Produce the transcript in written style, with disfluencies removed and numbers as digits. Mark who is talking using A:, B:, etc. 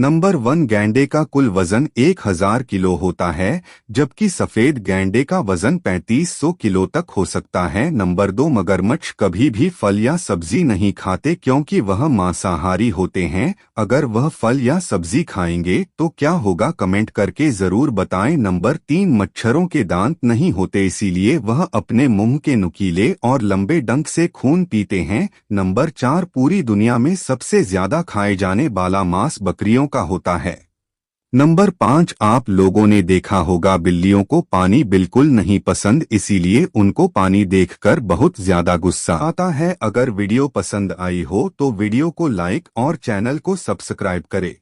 A: Number 1 गैंडे का कुल वजन 1000 किलो होता है, जबकि सफेद गैंडे का वजन 3500 किलो तक हो सकता है। नंबर 2 मगरमच्छ कभी भी फल या सब्जी नहीं खाते क्योंकि वह मांसाहारी होते हैं। अगर वह फल या सब्जी खाएंगे तो क्या होगा, कमेंट करके जरूर बताएं। नंबर 3 मच्छरों के दांत नहीं होते, इसीलिए वह अपने मुंह के नुकीले और लंबे डंक से खून पीते हैं। नंबर 4 पूरी दुनिया में सबसे ज्यादा खाए जाने वाला मांस बकरियों का होता है। नंबर 5 आप लोगों ने देखा होगा बिल्लियों को पानी बिल्कुल नहीं पसंद, इसीलिए उनको पानी देखकर बहुत ज्यादा गुस्सा आता है। अगर वीडियो पसंद आई हो तो वीडियो को लाइक और चैनल को सब्सक्राइब करें।